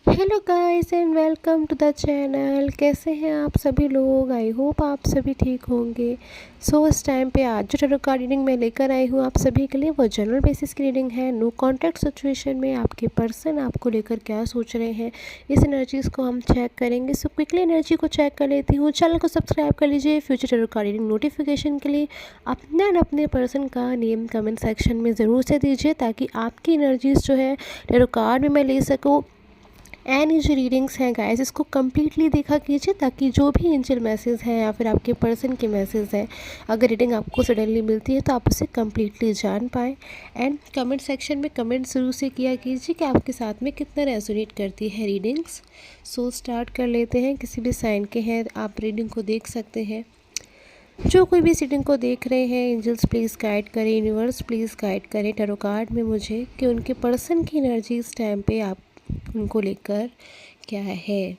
Hello guys and welcome to the channel. कैसे हैं आप सभी लोग? आई होप आप सभी ठीक होंगे। इस टाइम पे आज जो टैरो कार्ड रीडिंग मैं लेकर आई हूँ आप सभी के लिए वो जनरल बेसिस की रीडिंग है। नो कॉन्टैक्ट सिचुएशन में आपके पर्सन आपको लेकर क्या सोच रहे हैं, इस एनर्जीज़ को हम चेक करेंगे। सो क्विकली एनर्जी को चेक कर लेती हूँ। चैनल को सब्सक्राइब कर लीजिए future tarot card reading notification के लिए। अपने पर्सन का नेम कमेंट सेक्शन में ज़रूर से दीजिए ताकि आपकी एनर्जीज़ जो है टैरो कार्ड में मैं ले सकूँ। एंड ये जो रीडिंग्स हैं गाइस, इसको कम्प्लीटली देखा कीजिए ताकि जो भी एंजल मैसेज हैं या फिर आपके पर्सन के मैसेज हैं, अगर रीडिंग आपको सडनली मिलती है तो आप उसे कम्प्लीटली जान पाएँ। एंड कमेंट सेक्शन में कमेंट ज़रूर से किया कीजिए कि आपके साथ में कितना रेजोनेट करती है रीडिंग्स। स्टार्ट कर लेते हैं। किसी भी साइन के हैं आप रीडिंग को देख सकते हैं। जो कोई भी रीडिंग को देख रहे हैं, एंजल्स प्लीज़ गाइड करें, यूनिवर्स प्लीज़ गाइड करें टैरो कार्ड में मुझे कि उनके पर्सन की एनर्जी इस टाइम पे आप उनको लेकर क्या है।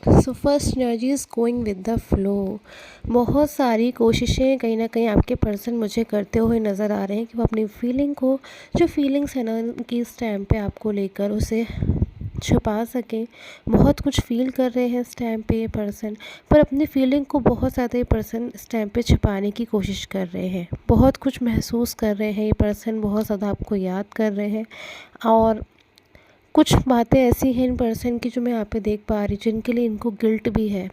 First energy is going with the flow. बहुत सारी कोशिशें कहीं ना कहीं आपके पर्सन मुझे करते हुए नज़र आ रहे हैं कि वो अपनी फीलिंग को, जो फीलिंग्स है ना कि इस टाइम पे आपको लेकर उसे छुपा सकें। बहुत कुछ फ़ील कर रहे हैं इस टाइम पे ये पर्सन, पर अपनी फीलिंग को बहुत ज़्यादा ये पर्सन इस टाइम पे छुपाने की कोशिश कर रहे हैं। बहुत कुछ महसूस कर रहे हैं ये पर्सन, बहुत ज़्यादा आपको याद कर रहे हैं। और कुछ बातें ऐसी हैं इन पर्सन की जो मैं यहाँ पे देख पा रही हूँ जिनके लिए इनको गिल्ट भी है।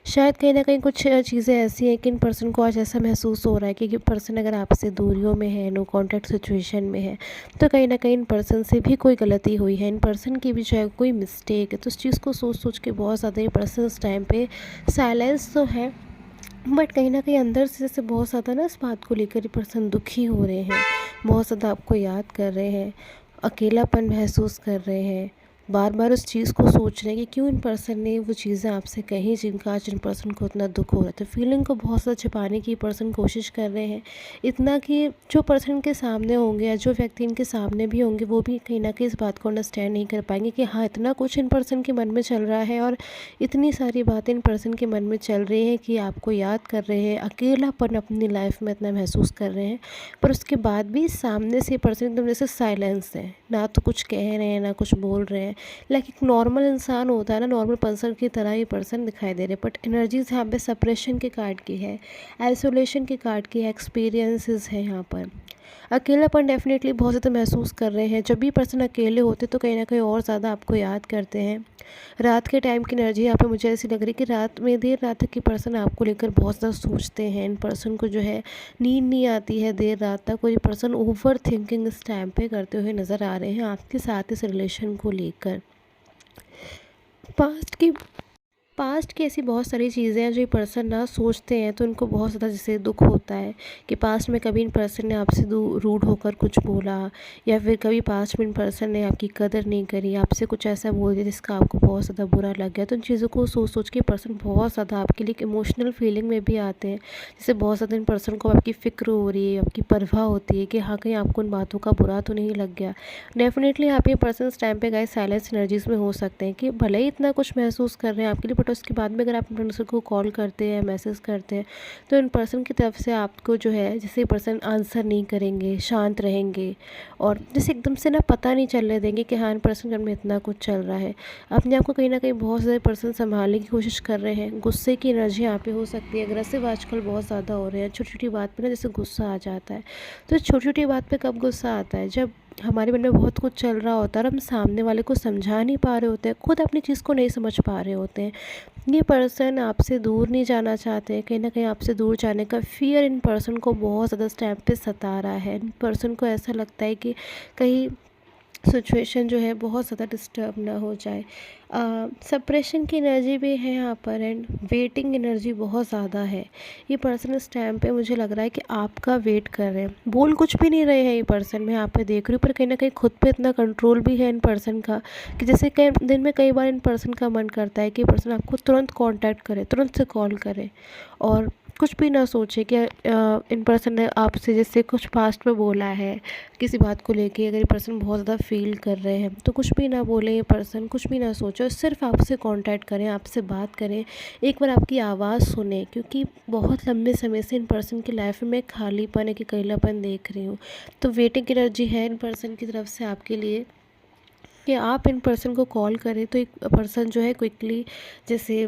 शायद कहीं ना कहीं कुछ चीज़ें ऐसी हैं कि इन पर्सन को आज ऐसा महसूस हो रहा है कि पर्सन अगर आपसे दूरियों में है, नो कॉन्टैक्ट सिचुएशन में है, तो कहीं ना कहीं इन पर्सन से भी कोई गलती हुई है, इन पर्सन की भी जो है कोई मिस्टेक है। तो उस चीज़ को सोच सोच के बहुत ज़्यादा ये पर्सन इस टाइम पे साइलेंस तो है, बट कहीं ना कहीं अंदर से जैसे बहुत ज़्यादा ना इस बात को लेकर ये पर्सन दुखी हो रहे हैं। बहुत ज़्यादा आपको याद कर रहे हैं, अकेलापन महसूस कर रहे हैं, बार बार उस चीज़ को सोच रहे हैं कि क्यों इन पर्सन ने वो चीज़ें आपसे कही जिनका आज इन पर्सन को इतना दुख हो रहा था। फीलिंग को बहुत ज़्यादा छिपाने की पर्सन कोशिश कर रहे हैं, इतना कि जो पर्सन के सामने होंगे या जो व्यक्ति इनके सामने भी होंगे वो भी कहीं ना कहीं इस बात को अंडरस्टैंड नहीं कर पाएंगे कि हाँ, इतना कुछ इन पर्सन के मन में चल रहा है और इतनी सारी बातें इन पर्सन के मन में चल रही हैं कि आपको याद कर रहे हैं, अकेलापन अपनी लाइफ में इतना महसूस कर रहे हैं। पर उसके बाद भी सामने से पर्सन एकदम जैसे साइलेंस है, ना तो कुछ कह रहे हैं ना कुछ बोल रहे हैं। लाइक एक नॉर्मल इंसान होता है ना, नॉर्मल पर्सन की तरह ये पर्सन दिखाई दे रहे हैं। बट एनर्जीज यहाँ पे सेपरेशन के कार्ड की है, आइसोलेशन के कार्ड की है, एक्सपीरियंसेस है यहाँ पर। अकेलापन डेफिनेटली बहुत ज़्यादा महसूस कर रहे हैं। जब भी पर्सन अकेले होते तो कहीं ना कहीं और ज़्यादा आपको याद करते हैं। रात के टाइम की एनर्जी यहाँ पे मुझे ऐसी लग रही है कि रात में देर रात तक की पर्सन आपको लेकर बहुत ज़्यादा सोचते हैं। इन पर्सन को जो है नींद नहीं आती है देर रात तक। कोई पर्सन ओवर थिंकिंग इस टाइम पे करते हुए नज़र आ रहे हैं आपके साथ इस रिलेशन को लेकर। पास्ट की पास्ट की ऐसी बहुत सारी चीज़ें हैं जो ये पर्सन ना सोचते हैं तो उनको बहुत ज़्यादा जैसे दुख होता है कि पास्ट में कभी इन पर्सन ने आपसे रूड होकर कुछ बोला, या फिर कभी पास्ट में इन पर्सन ने आपकी कदर नहीं करी, आपसे कुछ ऐसा बोल दिया जिसका आपको बहुत ज़्यादा बुरा लग गया। तो उन चीज़ों को सोच सोच के पर्सन बहुत ज़्यादा आपके लिए इमोशनल फीलिंग में भी आते हैं। जैसे बहुत ज़्यादा इन पर्सन को आपकी फ़िक्र हो रही है, आपकी परवाह होती है कि हाँ, कहीं आपको उन बातों का बुरा तो नहीं लग गया। डेफिनेटली यहाँ पे पर्सन इस टाइम पे गाइस साइलेंस एनर्जीज में हो सकते हैं कि भले ही इतना कुछ महसूस कर रहे हैं आपके लिए, बट उसके बाद में अगर आप इन पर्सन को कॉल करते हैं, मैसेज करते हैं, तो इन पर्सन की तरफ से आपको जो है जैसे पर्सन आंसर नहीं करेंगे, शांत रहेंगे और जैसे एकदम से ना पता नहीं चलने देंगे कि हाँ, इन पर्सन के मन में इतना कुछ चल रहा है। अपने आप को कहीं ना कहीं बहुत ज़्यादा पर्सन संभालने की कोशिश कर रहे हैं। गुस्से की एनर्जी यहाँ पे हो सकती है, अग्रेसिव आजकल बहुत ज़्यादा हो रहे हैं। छोटी छोटी बात पर ना जैसे गुस्सा आ जाता है। तो छोटी छोटी बात पर कब गुस्सा आता है? जब हमारे मन में बहुत कुछ चल रहा होता है और हम सामने वाले को समझा नहीं पा रहे होते हैं, खुद अपनी चीज़ को नहीं समझ पा रहे होते हैं। ये पर्सन आपसे दूर नहीं जाना चाहते हैं, कहीं ना कहीं आपसे दूर जाने का फियर इन पर्सन को बहुत ज़्यादा इस टाइम पे सता रहा है। इन पर्सन को ऐसा लगता है कि कहीं सिचुएशन जो है बहुत ज़्यादा डिस्टर्ब ना हो जाए। सप्रेशन की एनर्जी भी है यहाँ पर एंड वेटिंग एनर्जी बहुत ज़्यादा है। ये पर्सन इस टाइम पे मुझे लग रहा है कि आपका वेट कर रहे हैं, बोल कुछ भी नहीं रहे हैं ये पर्सन, मैं यहाँ पे देख रही हूँ। पर कहीं ना कहीं खुद पे इतना कंट्रोल भी है इन पर्सन का कि जैसे कई दिन में कई बार इन पर्सन का मन करता है कि पर्सन आपको तुरंत कांटेक्ट करे, तुरंत से कॉल करे और कुछ भी ना सोचे कि इन पर्सन ने आपसे जैसे कुछ पास्ट में बोला है किसी बात को लेके, अगर ये पर्सन बहुत ज़्यादा फील कर रहे हैं तो कुछ भी ना बोले ये पर्सन, कुछ भी ना सोचे, सिर्फ आपसे कांटेक्ट करें, आपसे बात करें, एक बार आपकी आवाज़ सुने। क्योंकि बहुत लंबे समय से इन पर्सन की लाइफ में खालीपन है कि अकेलापन देख रही हूँ। तो वेटिंग एनर्जी है इन पर्सन की तरफ से आपके लिए। कि आप इन पर्सन को कॉल करें तो एक पर्सन जो है क्विकली, जैसे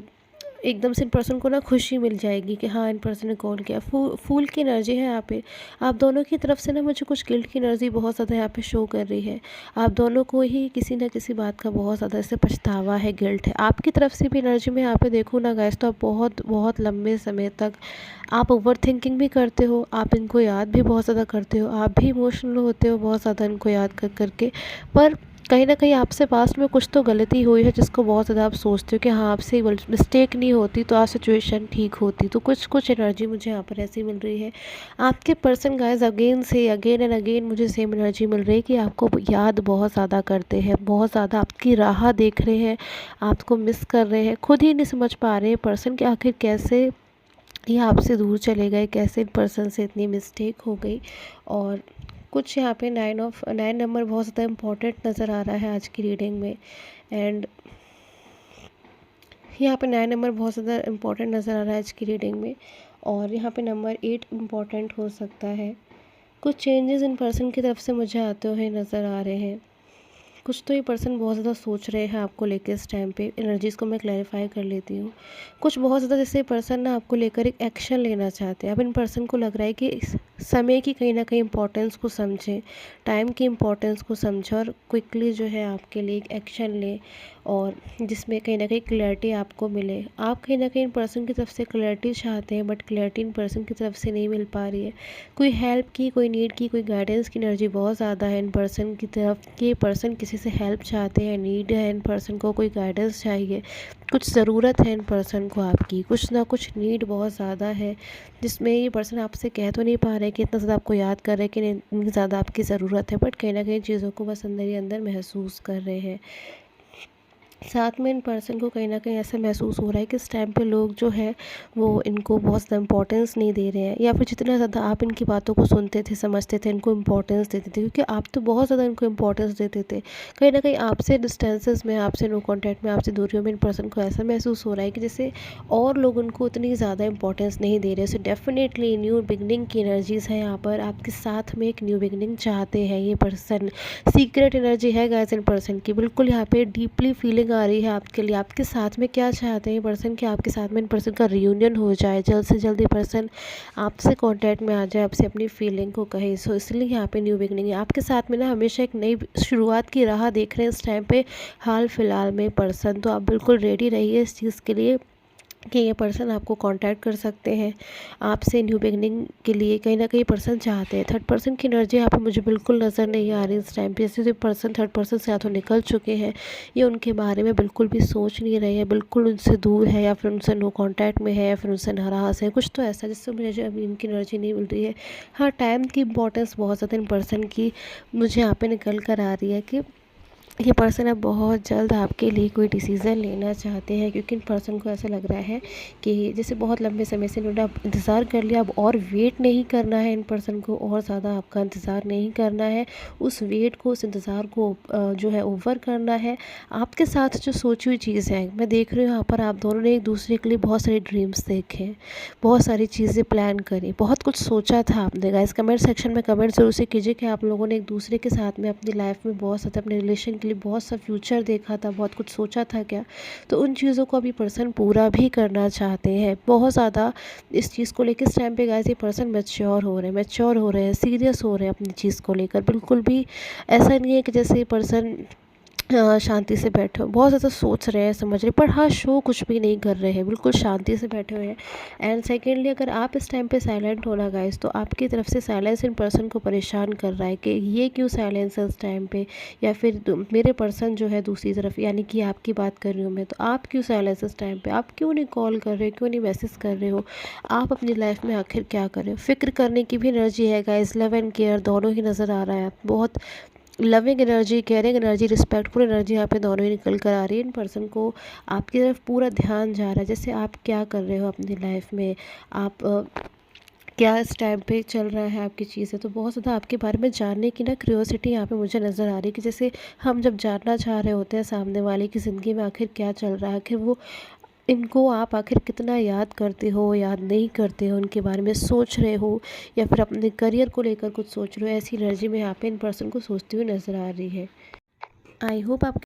एकदम से इन पर्सन को ना खुशी मिल जाएगी कि हाँ इन पर्सन ने कॉल किया। फूल की एनर्जी है यहाँ पे। आप दोनों की तरफ से ना मुझे कुछ गिल्ट की एनर्जी बहुत ज़्यादा यहाँ पे शो कर रही है। आप दोनों को ही किसी ना किसी बात का बहुत ज़्यादा ऐसे पछतावा है, गिल्ट है। आपकी तरफ से भी एनर्जी में यहाँ पे देखूँ ना गाइस, तो आप बहुत बहुत लंबे समय तक आप ओवर थिंकिंग भी करते हो, आप इनको याद भी बहुत ज़्यादा करते हो, आप भी इमोशनल होते हो बहुत ज़्यादा इनको याद कर करके। पर कहीं ना कहीं आपसे पास्ट में कुछ तो गलती हुई है जिसको बहुत ज़्यादा आप सोचते हो कि हाँ आपसे मिस्टेक नहीं होती तो आज सिचुएशन ठीक होती। तो कुछ कुछ एनर्जी मुझे यहाँ पर ऐसी मिल रही है। आपके पर्सन गाइस अगेन से अगेन एंड अगेन मुझे सेम एनर्जी मिल रही है कि आपको याद बहुत ज़्यादा करते हैं, बहुत ज़्यादा आपकी राह देख रहे हैं, आपको मिस कर रहे हैं। खुद ही नहीं समझ पा रहे हैं पर्सन कि आखिर कैसे ये आपसे दूर चले गए, कैसे इन पर्सन से इतनी मिस्टेक हो गई। और कुछ यहाँ पे 9 नंबर बहुत ज़्यादा इम्पोर्टेंट नज़र आ रहा है आज की रीडिंग में। एंड यहाँ पे 9 नंबर बहुत ज़्यादा इम्पोर्टेंट नज़र आ रहा है आज की रीडिंग में। और यहाँ पे नंबर 8 इम्पोर्टेंट हो सकता है। कुछ चेंजेस इन पर्सन की तरफ से मुझे आते हुए नज़र आ रहे हैं। कुछ तो ये पर्सन बहुत ज़्यादा सोच रहे हैं आपको लेकर इस टाइम पे। एनर्जीज़ को मैं क्लैरिफाई कर लेती हूँ। कुछ बहुत ज़्यादा जैसे पर्सन ना आपको लेकर एक एक्शन लेना चाहते हैं। अब इन पर्सन को लग रहा है कि इस समय की कहीं ना कहीं इंपॉर्टेंस को समझें, टाइम की इंपॉर्टेंस को समझें और क्विकली जो है आपके लिए एक एक्शन लें, और जिसमें कहीं ना कहीं क्लैरिटी आपको मिले। आप कहीं ना कहीं इन पर्सन की तरफ से क्लैरिटी चाहते हैं, बट क्लैरिटी इन पर्सन की तरफ से नहीं मिल पा रही है। कोई हेल्प की, कोई नीड की, कोई गाइडेंस की एनर्जी बहुत ज़्यादा है इन पर्सन की तरफ कि पर्सन किसी से हेल्प चाहते हैं, नीड है इन पर्सन को, कोई गाइडेंस चाहिए, कुछ ज़रूरत है इन पर्सन को आपकी, कुछ ना कुछ नीड बहुत ज़्यादा है जिसमें ये पर्सन आपसे कह तो नहीं पा रहे कि इतना ज़्यादा आपको याद कर रहे हैं कि इतनी ज़्यादा आपकी ज़रूरत है, बट कहीं ना कहीं चीज़ों को बस अंदर ही अंदर महसूस कर रहे हैं। साथ में इन पर्सन को कहीं ना कहीं ऐसा महसूस हो रहा है कि इस टाइम पे लोग जो है वो इनको बहुत ज़्यादा इंपॉर्टेंस नहीं दे रहे हैं, या फिर जितना ज़्यादा आप इनकी बातों को सुनते थे, समझते थे, इनको इंपॉर्टेंस देते थे, क्योंकि आप तो बहुत ज़्यादा इनको इंपॉर्टेंस देते थे। कहीं ना कहीं आपसे डिस्टेंसेस में, आपसे नो कॉन्टैक्ट में, आपसे दूरियों में इन पर्सन को ऐसा महसूस हो रहा है कि जैसे और लोग उनको उतनी ज़्यादा इंपॉर्टेंस नहीं दे रहे। सो डेफिनेटली न्यू बिगनिंग की एनर्जीज़ है यहाँ पर। आपके साथ में एक न्यू बिगनिंग चाहते हैं ये पर्सन। सीक्रेट एनर्जी है गाइस इन पर्सन की, बिल्कुल यहाँ पे डीपली फीलिंग आ रही है आपके लिए। आपके साथ में क्या चाहते हैं ये पर्सन कि आपके साथ में इन पर्सन का रियूनियन हो जाए, जल्द से जल्द ये पर्सन आपसे कांटेक्ट में आ जाए, आपसे अपनी फीलिंग को कहे। सो इसलिए यहाँ पे न्यू बिगनिंग है आपके साथ में ना। हमेशा एक नई शुरुआत की राह देख रहे हैं इस टाइम पे हाल फिलहाल में पर्सन। तो आप बिल्कुल रेडी रहिए इस चीज़ के लिए कि ये पर्सन आपको कांटेक्ट कर सकते हैं आपसे न्यू बिगनिंग के लिए। कहीं ना कहीं पर्सन चाहते हैं। थर्ड पर्सन की एनर्जी यहाँ पे मुझे बिल्कुल नज़र नहीं आ रही इस टाइम पे। जैसे जो पर्सन थर्ड पर्सन से हाथों निकल चुके हैं, ये उनके बारे में बिल्कुल भी सोच नहीं रहे हैं, बिल्कुल उनसे दूर है, या फिर उनसे नो कांटेक्ट में है, या फिर उनसे नाराज़ है, कुछ तो ऐसा जिससे मुझे अभी इनकी एनर्जी नहीं मिल रही है। हाँ, टाइम की इंपॉर्टेंस बहुत ज़्यादा इन पर्सन की मुझे यहाँ पे निकल कर आ रही है कि ये पर्सन अब बहुत जल्द आपके लिए कोई डिसीज़न लेना चाहते हैं, क्योंकि इन पर्सन को ऐसा लग रहा है कि जैसे बहुत लंबे समय से इन्होंने अब इंतज़ार कर लिया, अब और वेट नहीं करना है इन पर्सन को, और ज़्यादा आपका इंतज़ार नहीं करना है। उस वेट को, उस इंतज़ार को जो है ओवर करना है। आपके साथ जो सोची हुई चीज़ है, मैं देख रही हूँ यहाँ पर आप दोनों ने एक दूसरे के लिए बहुत सारे ड्रीम्स देखे, बहुत सारी चीज़ें प्लान करी, बहुत कुछ सोचा था आपने। गाइस कमेंट सेक्शन में कमेंट ज़रूर से कीजिए कि आप लोगों ने एक दूसरे के साथ में अपनी लाइफ में बहुत ज़्यादा अपने रिलेशन के लिए बहुत सा फ्यूचर देखा था, बहुत कुछ सोचा था क्या। तो उन चीज़ों को अभी पर्सन पूरा भी करना चाहते हैं बहुत ज़्यादा। इस चीज़ को लेकर इस टाइम पे गाइस ये पर्सन मैच्योर हो रहे हैं, सीरियस हो रहे हैं अपनी चीज़ को लेकर। बिल्कुल भी ऐसा नहीं है कि जैसे ये पर्सन शांति से बैठे हो, बहुत ज़्यादा सोच रहे हैं, समझ रहे हैं, पर हाँ शो कुछ भी नहीं कर रहे हैं, बिल्कुल शांति से बैठे हुए हैं। एंड सेकेंडली, अगर आप इस टाइम पे साइलेंट होना गाइस, तो आपकी तरफ से साइलेंस इन पर्सन को परेशान कर रहा है कि ये क्यों साइलेंस है इस टाइम पे, या फिर मेरे पर्सन जो है दूसरी तरफ, यानी कि आपकी बात कर रही हूँ मैं, तो आप क्यों साइलेंस इस टाइम पे, आप क्यों नहीं कॉल कर रहे हो, क्यों नहीं मैसेज कर रहे हो, आप अपनी लाइफ में आखिर क्या कर रहे हो। फिक्र करने की भी एनर्जी है गाइस, लव एंड केयर दोनों ही नज़र आ रहा है। बहुत loving energy, caring energy, respectful energy यहाँ पे दोनों ही निकल कर आ रही है। इन पर्सन को आपकी तरफ पूरा ध्यान जा रहा है, जैसे आप क्या कर रहे हो अपनी लाइफ में, आप क्या इस टाइम पे चल रहा है आपकी चीज़ें। तो बहुत ज़्यादा आपके बारे में जानने की ना क्यूरियोसिटी यहाँ पे मुझे नज़र आ रही है कि जैसे हम जब जानना चाह रहे होते हैं सामने वाले की ज़िंदगी में आखिर क्या चल रहा है, आखिर वो इनको आप आखिर कितना याद करते हो, याद नहीं करते हो, उनके बारे में सोच रहे हो, या फिर अपने करियर को लेकर कुछ सोच रहे हो। ऐसी एनर्जी में यहाँ पे इन पर्सन को सोचती हुई नज़र आ रही है। आई होप आप